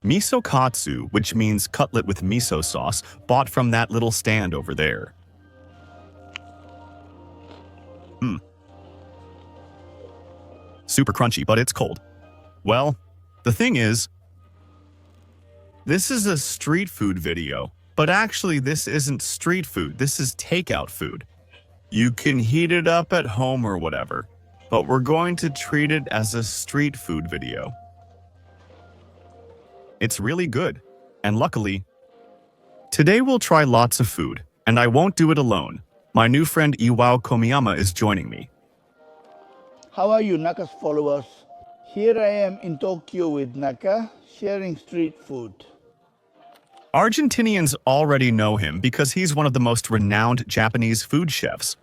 Miso Katsu, which means cutlet with miso sauce, bought from that little stand over there. Super crunchy, but it's cold. Well, the thing is, this is a street food video, but actually this isn't street food, this is takeout food. You can heat it up at home or whatever, but we're going to treat it as a street food video. It's really good, and luckily, today we'll try lots of food, and I won't do it alone. My new friend Iwao Komiyama is joining me. How are you, Naka's followers? Here I am in Tokyo with Naka, sharing street food. Argentinians already know him because he's one of the most renowned Japanese food chefs.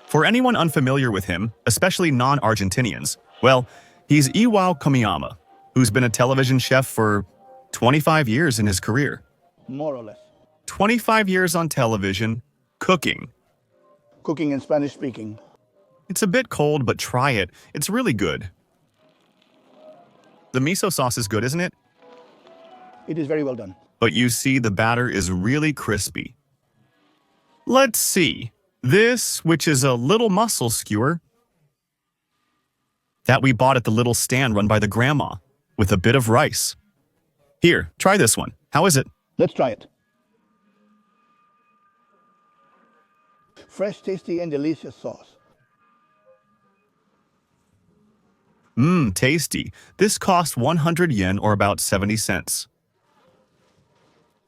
For anyone unfamiliar with him, especially non-Argentinians, well, he's Iwao Komiyama, who's been a television chef for 25 years in his career. More or less. 25 years on television, cooking. Cooking and Spanish speaking. It's a bit cold, but try it. It's really good. The miso sauce is good, isn't it? It is very well done. But you see, the batter is really crispy. Let's see. This, which is a little mussel skewer that we bought at the little stand run by the grandma, with a bit of rice. Here, try this one. How is it? Let's try it. Fresh, tasty, and delicious sauce. Tasty. This cost 100 yen or about 70 cents.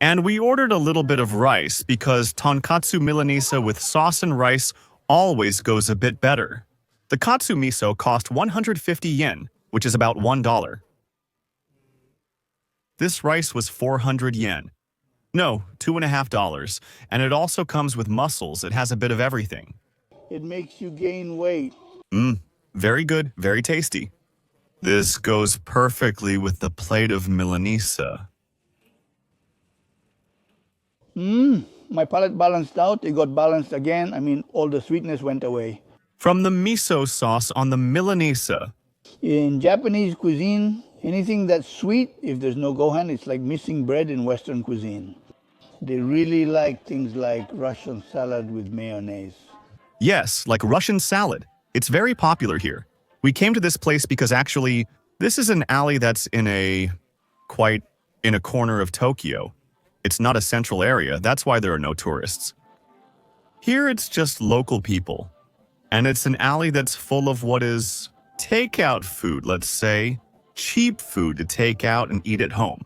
And we ordered a little bit of rice because tonkatsu Milanese with sauce and rice always goes a bit better. The katsu miso cost 150 yen, which is about $1. This rice was 400 yen. No, $2.50, and it also comes with mussels. It has a bit of everything. It makes you gain weight. Very good, very tasty. This goes perfectly with the plate of Milanese. My palate balanced out. It got balanced again. I mean, all the sweetness went away. From the miso sauce on the Milanese. In Japanese cuisine, anything that's sweet, if there's no gohan, it's like missing bread in Western cuisine. They really like things like Russian salad with mayonnaise. Yes, like Russian salad. It's very popular here. We came to this place because actually, this is an alley that's quite in a corner of Tokyo. It's not a central area, that's why there are no tourists. Here it's just local people. And it's an alley that's full of what is takeout food, let's say. Cheap food to take out and eat at home.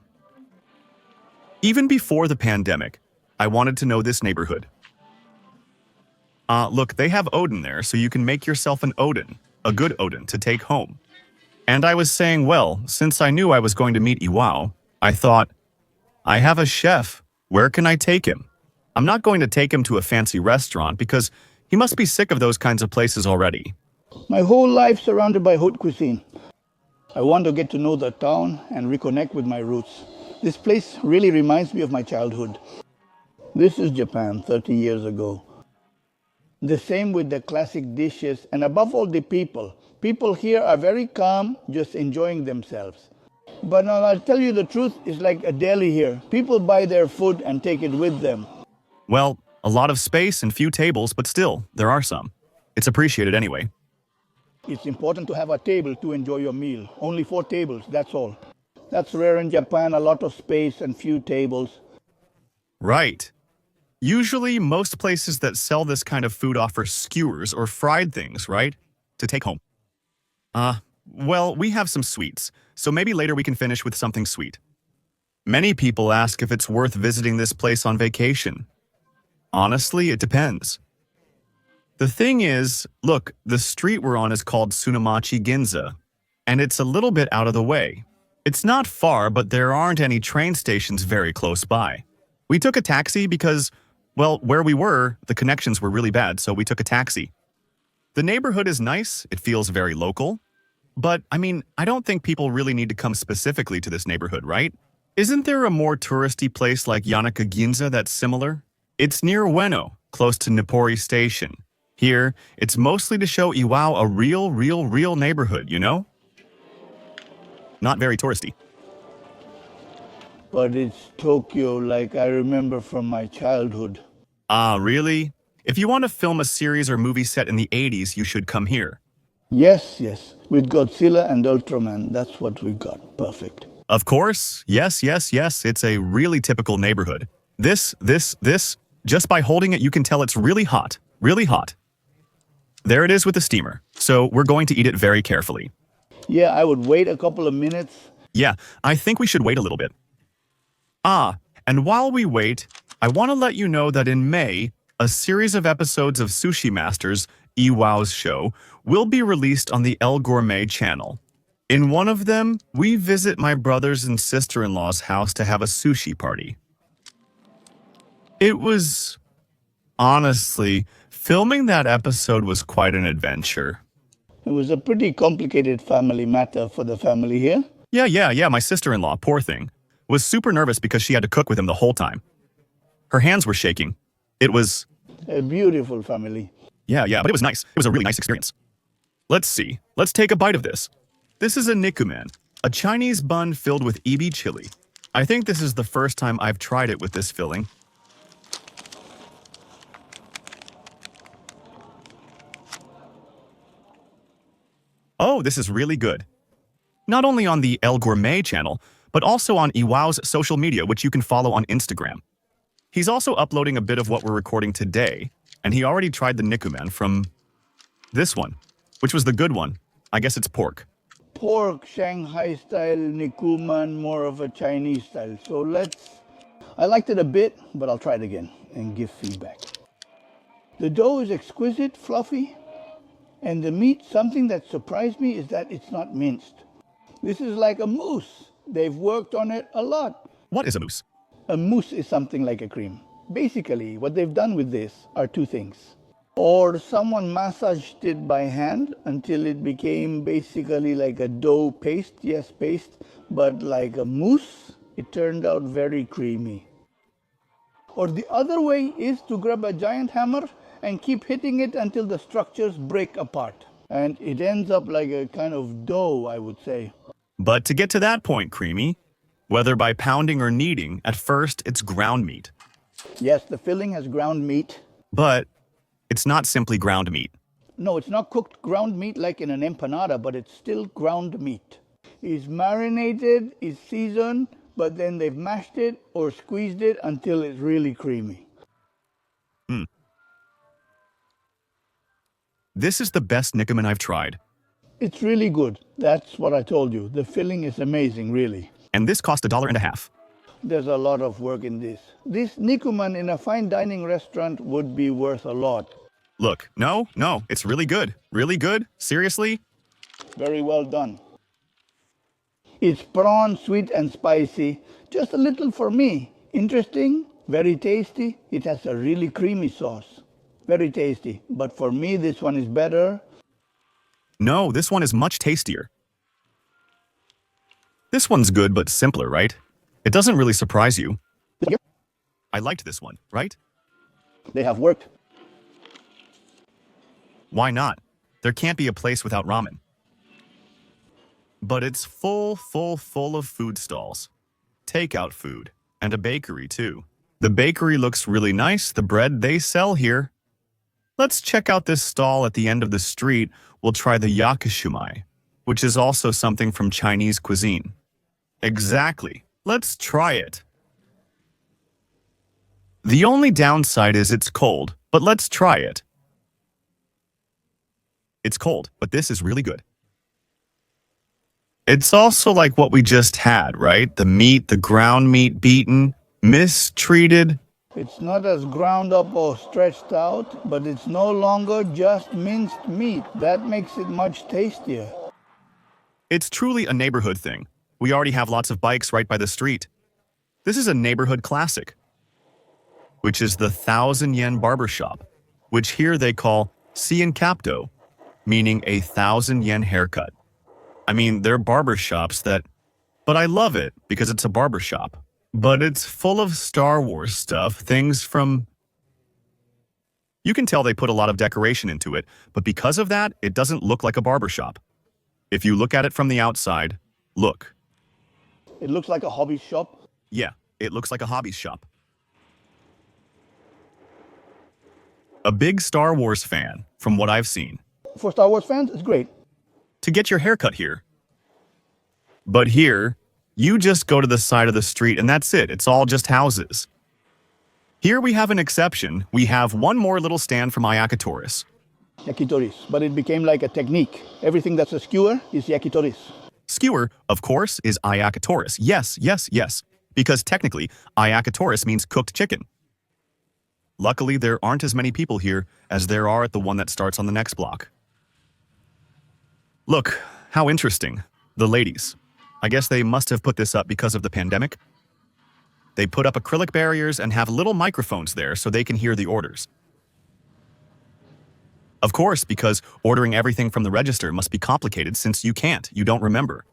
Even before the pandemic, I wanted to know this neighborhood. Look, they have oden there, so you can make yourself an oden, a good oden, to take home. And I was saying, well, since I knew I was going to meet Iwao, I thought, I have a chef. Where can I take him? I'm not going to take him to a fancy restaurant because he must be sick of those kinds of places already. My whole life surrounded by haute cuisine. I want to get to know the town and reconnect with my roots. This place really reminds me of my childhood. This is Japan 30 years ago. The same with the classic dishes and above all the people. People here are very calm, just enjoying themselves. But now I'll tell you the truth, it's like a deli here. People buy their food and take it with them. Well, a lot of space and few tables, but still, there are some. It's appreciated anyway. It's important to have a table to enjoy your meal. Only 4 tables, that's all. That's rare in Japan, a lot of space and few tables. Right. Usually, most places that sell this kind of food offer skewers or fried things, right? To take home. Well, we have some sweets, so maybe later we can finish with something sweet. Many people ask if it's worth visiting this place on vacation. Honestly, it depends. The thing is, look, the street we're on is called Tsunemachi Ginza, and it's a little bit out of the way. It's not far, but there aren't any train stations very close by. We took a taxi because, well, where we were, the connections were really bad, so we took a taxi. The neighborhood is nice, it feels very local. But, I mean, I don't think people really need to come specifically to this neighborhood, right? Isn't there a more touristy place like Yanaka Ginza that's similar? It's near Ueno, close to Nippori Station. Here, it's mostly to show Iwao a real neighborhood, you know? Not very touristy. but it's Tokyo like I remember from my childhood. Ah, really? If you want to film a series or movie set in the 80s, you should come here. Yes, yes, with Godzilla and Ultraman, that's what we got. Perfect. Of course. Yes, yes, yes. It's a really typical neighborhood. This. Just by holding it, you can tell it's really hot. Really hot. There it is with the steamer. So we're going to eat it very carefully. Yeah, I would wait a couple of minutes. Yeah, I think we should wait a little bit. Ah, and while we wait, I want to let you know that in May, a series of episodes of Sushi Masters, Iwao's show, will be released on the El Gourmet channel. In one of them, we visit my brothers and sister-in-law's house to have a sushi party. It was... honestly, filming that episode was quite an adventure. It was a pretty complicated family matter for the family here. Yeah, my sister-in-law, poor thing, was super nervous because she had to cook with him the whole time. Her hands were shaking. It was... a beautiful family. Yeah, but it was nice. It was a really nice experience. Let's see. Let's take a bite of this. This is a Nikuman, a Chinese bun filled with ebi chili. I think this is the first time I've tried it with this filling. Oh, this is really good. Not only on the El Gourmet channel, but also on Iwao's social media, which you can follow on Instagram. He's also uploading a bit of what we're recording today, and he already tried the Nikuman from this one, which was the good one. I guess it's pork. Pork, Shanghai style, Nikuman, more of a Chinese style. So I liked it a bit, but I'll try it again and give feedback. The dough is exquisite, fluffy, and the meat, something that surprised me is that it's not minced. This is like a mousse. They've worked on it a lot. What is a mousse? A mousse is something like a cream. Basically, what they've done with this are two things. Or someone massaged it by hand until it became basically like a dough paste. Yes, paste, but like a mousse, it turned out very creamy. Or the other way is to grab a giant hammer and keep hitting it until the structures break apart. And it ends up like a kind of dough, I would say. But to get to that point, Creamy, whether by pounding or kneading, at first it's ground meat. Yes, the filling has ground meat. But it's not simply ground meat. No, it's not cooked ground meat like in an empanada, but it's still ground meat. It's marinated, it's seasoned, but then they've mashed it or squeezed it until it's really creamy. This is the best Nikuman I've tried. It's really good. That's what I told you. The filling is amazing, really. And this cost $1.50. There's a lot of work in this. This Nikuman in a fine dining restaurant would be worth a lot. Look, no, it's really good. Really good? Seriously? Very well done. It's prawn, sweet and spicy. Just a little for me. Interesting, very tasty. It has a really creamy sauce. Very tasty. But for me, this one is better. No, this one is much tastier. This one's good but simpler, right? It doesn't really surprise you. I liked this one, right? They have worked. Why not? There can't be a place without ramen. But it's full of food stalls. Takeout food. And a bakery, too. The bakery looks really nice, the bread they sell here. Let's check out this stall at the end of the street. We'll try the yakishumai, which is also something from Chinese cuisine. Exactly. Let's try it. The only downside is it's cold, but let's try it. It's cold, but this is really good. It's also like what we just had, right? The meat, the ground meat beaten, mistreated. It's not as ground up or stretched out, but it's no longer just minced meat. That makes it much tastier. It's truly a neighborhood thing. We already have lots of bikes right by the street. This is a neighborhood classic, which is the 1,000 yen barbershop, which here they call Cien Capto, meaning a 1,000 yen haircut. I mean, they're barbershops that... But I love it because it's a barbershop. But it's full of Star Wars stuff, things from... You can tell they put a lot of decoration into it, but because of that, it doesn't look like a barbershop. If you look at it from the outside, look. It looks like a hobby shop. Yeah, it looks like a hobby shop. A big Star Wars fan, from what I've seen. For Star Wars fans, it's great. To get your haircut here. But here, you just go to the side of the street and that's it. It's all just houses. Here we have an exception. We have one more little stand from Ayakatoris. Yakitoris, but it became like a technique. Everything that's a skewer is yakitoris. Skewer, of course, is Ayakatoris. Yes, yes, yes. Because technically, Ayakatoris means cooked chicken. Luckily, there aren't as many people here as there are at the one that starts on the next block. Look, how interesting. The ladies. I guess they must have put this up because of the pandemic. They put up acrylic barriers and have little microphones there so they can hear the orders. Of course, because ordering everything from the register must be complicated since you don't remember.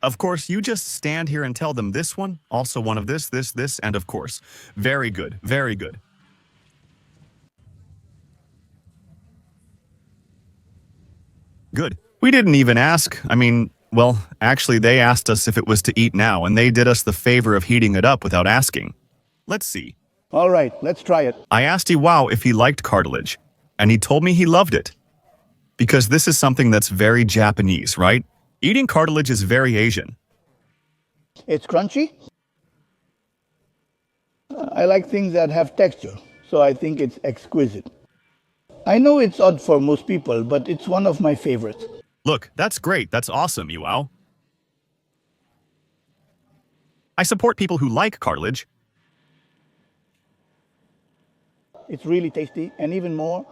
Of course, you just stand here and tell them this one, also one of this, and of course. Very good, very good. Good. We didn't even ask. Well, actually, they asked us if it was to eat now, and they did us the favor of heating it up without asking. Let's see. All right, let's try it. I asked Iwao if he liked cartilage, and he told me he loved it. Because this is something that's very Japanese, right? Eating cartilage is very Asian. It's crunchy. I like things that have texture, so I think it's exquisite. I know it's odd for most people, but it's one of my favorites. Look, that's great. That's awesome, Iwao. I support people who like cartilage. It's really tasty, and even more,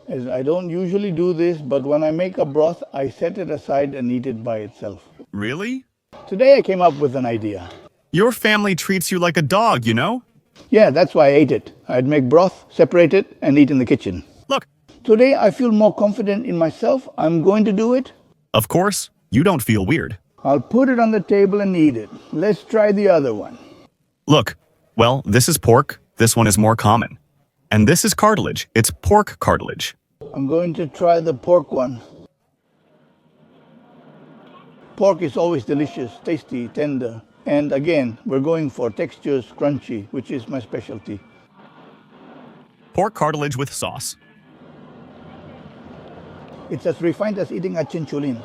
as I don't usually do this, but when I make a broth, I set it aside and eat it by itself. Really? Today I came up with an idea. Your family treats you like a dog, you know? Yeah, that's why I ate it. I'd make broth, separate it, and eat in the kitchen. Look. Today I feel more confident in myself. I'm going to do it. Of course, you don't feel weird. I'll put it on the table and eat it. Let's try the other one. Look, well, this is pork. This one is more common. And this is cartilage. It's pork cartilage. I'm going to try the pork one. Pork is always delicious, tasty, tender. And again, we're going for textures, crunchy, which is my specialty. Pork cartilage with sauce. It's as refined as eating a chinchulin.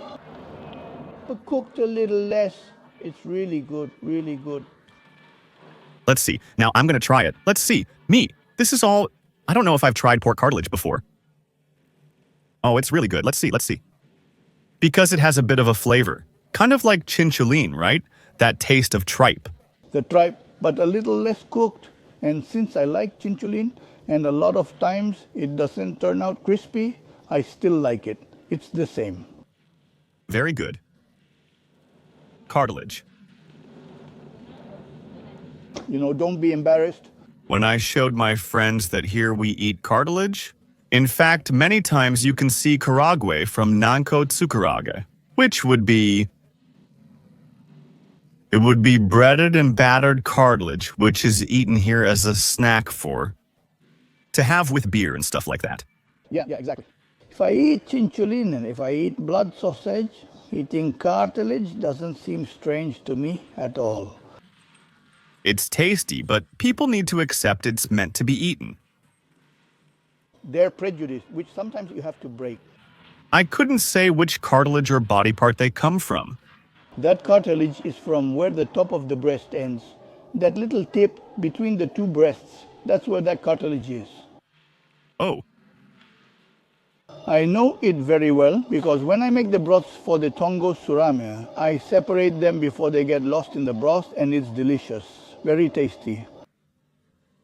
But cooked a little less. It's really good, really good. Let's see. Now I'm going to try it. Let's see. This is all... I don't know if I've tried pork cartilage before. Oh, it's really good. Let's see. Because it has a bit of a flavor. Kind of like chinchulin, right? That taste of tripe. The tripe, but a little less cooked. And since I like chinchulin, and a lot of times it doesn't turn out crispy, I still like it. It's the same. Very good. Cartilage. Don't be embarrassed. When I showed my friends that here we eat cartilage, in fact, many times you can see karagwe from Nanko Tsukurage, which would be... It would be breaded and battered cartilage, which is eaten here as a snack to have with beer and stuff like that. Yeah, exactly. If I eat chinchulin and if I eat blood sausage, eating cartilage doesn't seem strange to me at all. It's tasty, but people need to accept it's meant to be eaten. Their prejudice, which sometimes you have to break. I couldn't say which cartilage or body part they come from. That cartilage is from where the top of the breast ends. That little tip between the two breasts, that's where that cartilage is. Oh. I know it very well because when I make the broths for the tongo surame, I separate them before they get lost in the broth, and it's delicious. Very tasty.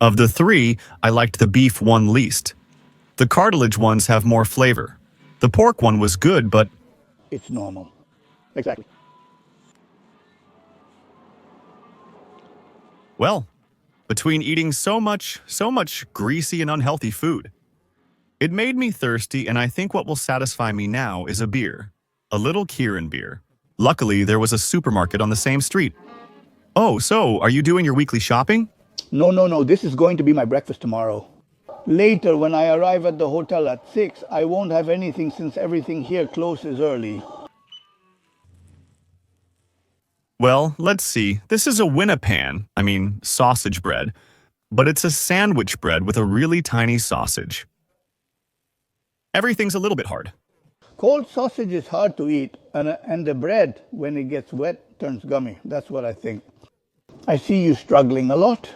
Of the three, I liked the beef one least. The cartilage ones have more flavor. The pork one was good, but... It's normal. Exactly. Well, between eating so much greasy and unhealthy food, it made me thirsty, and I think what will satisfy me now is a beer. A little Kirin beer. Luckily, there was a supermarket on the same street. Oh, so, are you doing your weekly shopping? No. This is going to be my breakfast tomorrow. Later, when I arrive at the hotel at 6, I won't have anything since everything here closes early. Well, let's see. This is a winnapan, sausage bread, but it's a sandwich bread with a really tiny sausage. Everything's a little bit hard. Cold sausage is hard to eat, and the bread, when it gets wet, turns gummy. That's what I think. I see you struggling a lot.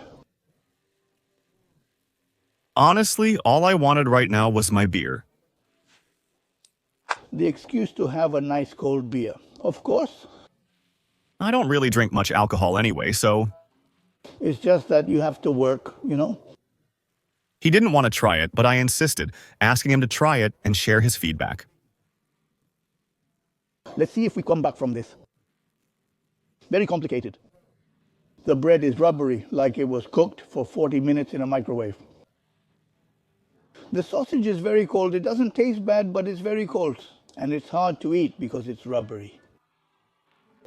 Honestly, all I wanted right now was my beer. The excuse to have a nice cold beer. Of course, I don't really drink much alcohol anyway, so it's just that you have to work. he didn't want to try it, but I insisted, asking him to try it and share his feedback. Let's see if we come back from this. Very complicated. The bread is rubbery, like it was cooked for 40 minutes in a microwave. The sausage is very cold. It doesn't taste bad, but it's very cold. And it's hard to eat because it's rubbery.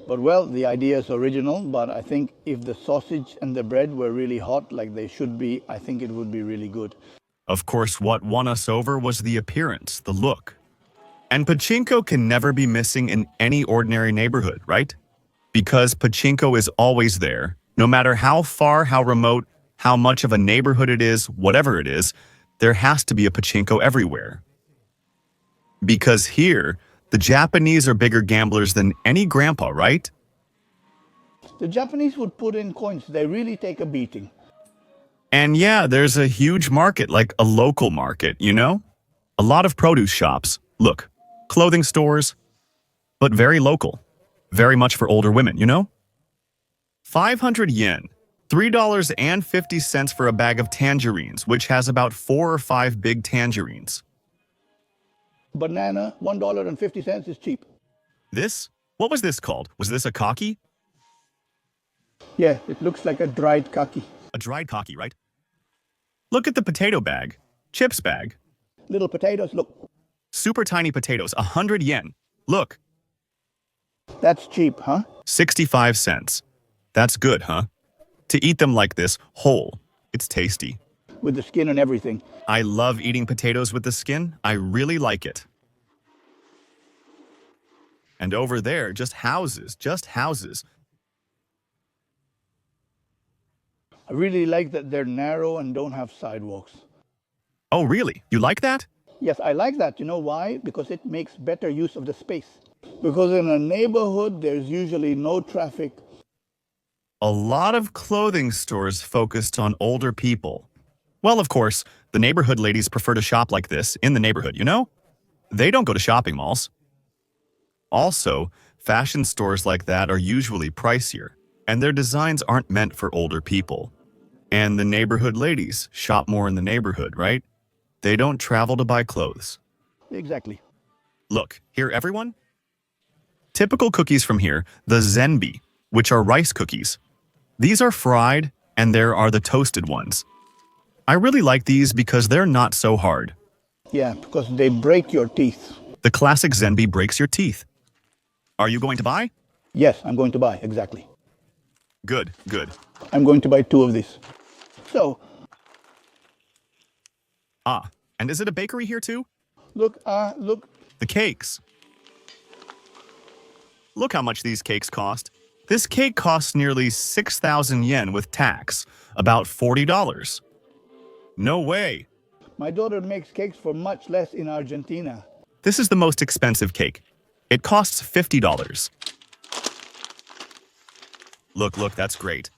But well, the idea is original, but I think if the sausage and the bread were really hot like they should be, I think it would be really good. Of course, what won us over was the appearance, the look. And pachinko can never be missing in any ordinary neighborhood, right? Because pachinko is always there, no matter how far, how remote, how much of a neighborhood it is, whatever it is, there has to be a pachinko everywhere. Because here, the Japanese are bigger gamblers than any grandpa, right? The Japanese would put in coins. They really take a beating. And yeah, there's a huge market, like a local market, you know? A lot of produce shops. Look, clothing stores, but very local. Very much for older women, you know? 500 yen, $3.50 for a bag of tangerines, which has about 4 or 5 big tangerines. Banana, $1.50 is cheap. This? What was this called? Was this a kaki? Yeah, it looks like a dried kaki. A dried kaki, right? Look at the potato bag. Chips bag. Little potatoes, look. Super tiny potatoes, 100 yen. Look, That's cheap, huh? 65 cents. That's good, huh? To eat them like this, whole. It's tasty. With the skin and everything. I love eating potatoes with the skin. I really like it. And over there, just houses, just houses. I really like that they're narrow and don't have sidewalks. Oh, really? You like that? Yes, I like that. You know why? Because it makes better use of the space. Because in a neighborhood, there's usually no traffic. A lot of clothing stores focused on older people. Well, of course, the neighborhood ladies prefer to shop like this in the neighborhood, you know? They don't go to shopping malls. Also, fashion stores like that are usually pricier, and their designs aren't meant for older people. And the neighborhood ladies shop more in the neighborhood, right? They don't travel to buy clothes. Exactly. Look, here everyone? Typical cookies from here, the zenbi, which are rice cookies. These are fried, and there are the toasted ones. I really like these because they're not so hard. Yeah, because they break your teeth. The classic zenbi breaks your teeth. Are you going to buy? Yes, I'm going to buy, exactly. Good, good. I'm going to buy 2 of these. So, Ah, and is it a bakery here too? look. The cakes. Look how much these cakes cost. This cake costs nearly 6,000 yen with tax, about $40. No way. My daughter makes cakes for much less in Argentina. This is the most expensive cake. It costs $50. Look, that's great.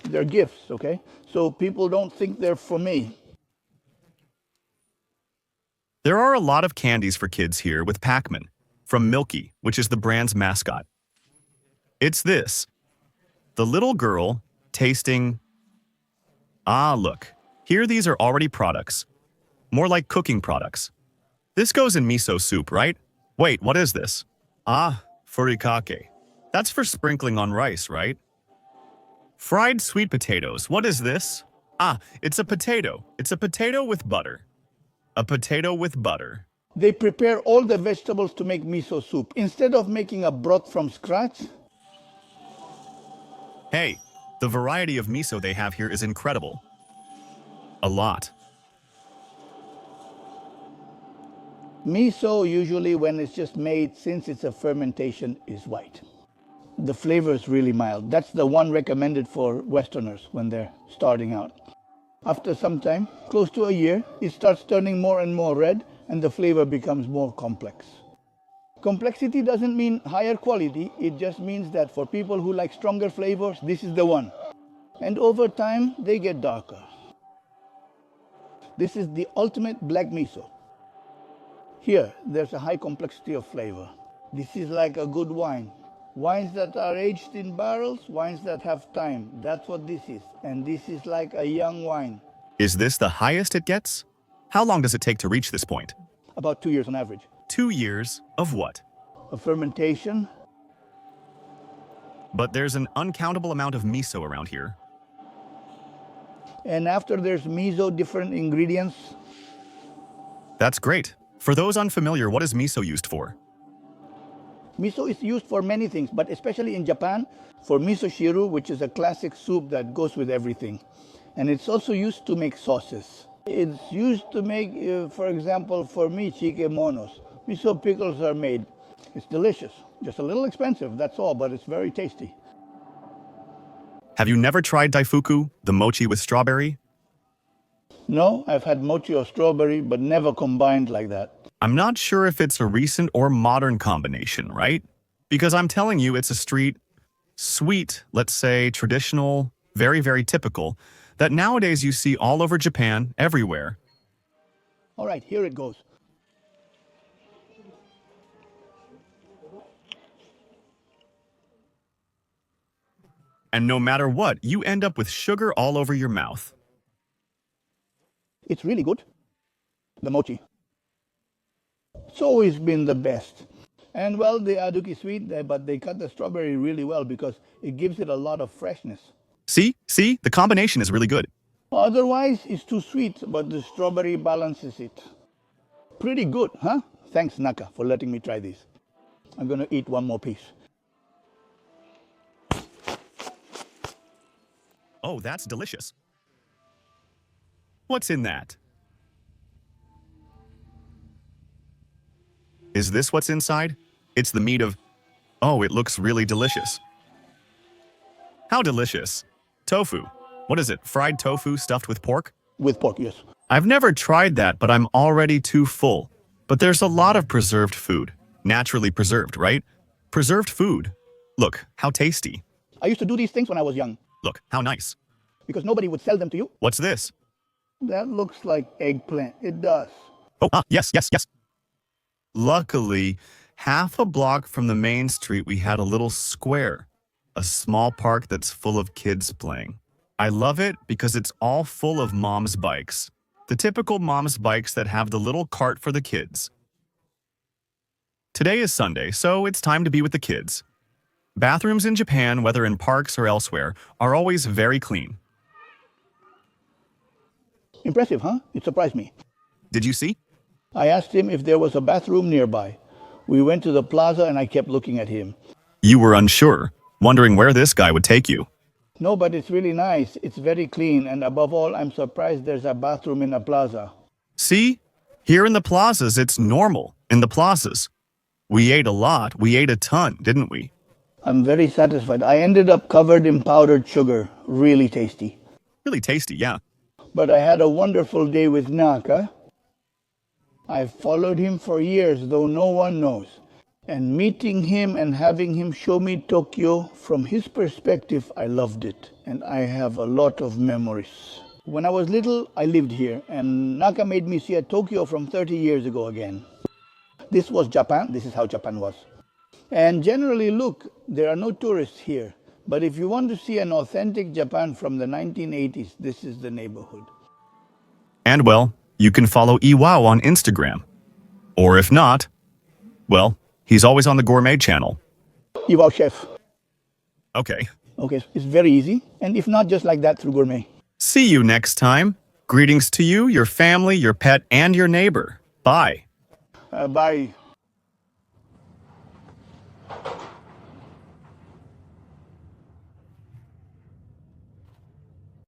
They're gifts, okay? So people don't think they're for me. There are a lot of candies for kids here with Pac-Man, from Milky, which is the brand's mascot. It's this. The little girl tasting... Ah, look. Here these are already products. More like cooking products. This goes in miso soup, right? Wait, what is this? Ah, furikake. That's for sprinkling on rice, right? Fried sweet potatoes. What is this? Ah, it's a potato. It's a potato with butter. A potato with butter. They prepare all the vegetables to make miso soup. Instead of making a broth from scratch, Hey, the variety of miso they have here is incredible. A lot. miso usually when it's just made, since it's a fermentation, is white. the flavor is really mild. That's the one recommended for Westerners when they're starting out. After some time, close to a year, it starts turning more and more red and the flavor becomes more complex. Complexity doesn't mean higher quality, it just means that for people who like stronger flavors, this is the one. And over time, they get darker. This is the ultimate black miso. Here, there's a high complexity of flavor. This is like a good wine. Wines that are aged in barrels, wines that have time. That's what this is. And this is like a young wine. Is this the highest it gets? How long does it take to reach this point? About 2 years on average. 2 years of what? Of fermentation. But there's an uncountable amount of miso around here. And after there's miso, different ingredients. That's great. For those unfamiliar, what is miso used for? Miso is used for many things, but especially in Japan, for miso shiru, which is a classic soup that goes with everything. And it's also used to make sauces. It's used to make, for example, for me, chikemonos. Miso pickles are made. It's delicious. Just a little expensive, that's all, but it's very tasty. Have you never tried daifuku, the mochi with strawberry? No, I've had mochi or strawberry, but never combined like that. I'm not sure if it's a recent or modern combination, right? Because I'm telling you, it's a street, sweet, let's say traditional, very, very typical, that nowadays you see all over Japan, everywhere. All right, here it goes. And no matter what, you end up with sugar all over your mouth. It's really good, the mochi. It's always been the best. And well, the aduki sweet, but they cut the strawberry really well because it gives it a lot of freshness. See? The combination is really good. Otherwise, it's too sweet, but the strawberry balances it. Pretty good, huh? Thanks, Naka, for letting me try this. I'm gonna eat one more piece. Oh, that's delicious. What's in that? Is this what's inside? It's the meat of... Oh, it looks really delicious. How delicious. Tofu. What is it? Fried tofu stuffed with pork? With pork, yes. I've never tried that, but I'm already too full. But there's a lot of preserved food. Naturally preserved, right? Preserved food. Look, how tasty. I used to do these things when I was young. Look, how nice. Because nobody would sell them to you. What's this? That looks like eggplant. It does. Oh, yes. Luckily, half a block from the main street, we had a little square, a small park that's full of kids playing. I love it because it's all full of mom's bikes. The typical mom's bikes that have the little cart for the kids. Today is Sunday, so it's time to be with the kids. Bathrooms in Japan, whether in parks or elsewhere, are always very clean. Impressive, huh? It surprised me. Did you see? I asked him if there was a bathroom nearby. We went to the plaza and I kept looking at him. You were unsure, wondering where this guy would take you. No, but it's really nice. It's very clean. And above all, I'm surprised there's a bathroom in a plaza. See? Here in the plazas, it's normal. In the plazas. We ate a lot. We ate a ton, didn't we? I'm very satisfied. I ended up covered in powdered sugar. Really tasty. Really tasty, yeah. But I had a wonderful day with Naka. I've followed him for years, though no one knows. And meeting him and having him show me Tokyo, from his perspective, I loved it. And I have a lot of memories. When I was little, I lived here, and Naka made me see a Tokyo from 30 years ago again. This was Japan. This is how Japan was. And generally, look, there are no tourists here. But if you want to see an authentic Japan from the 1980s, this is the neighborhood. And well, you can follow Iwao on Instagram. Or if not, well, he's always on the Gourmet channel. Iwao Chef. Okay. Okay, it's very easy. And if not, just like that through Gourmet. See you next time. Greetings to you, your family, your pet, and your neighbor. Bye. Bye.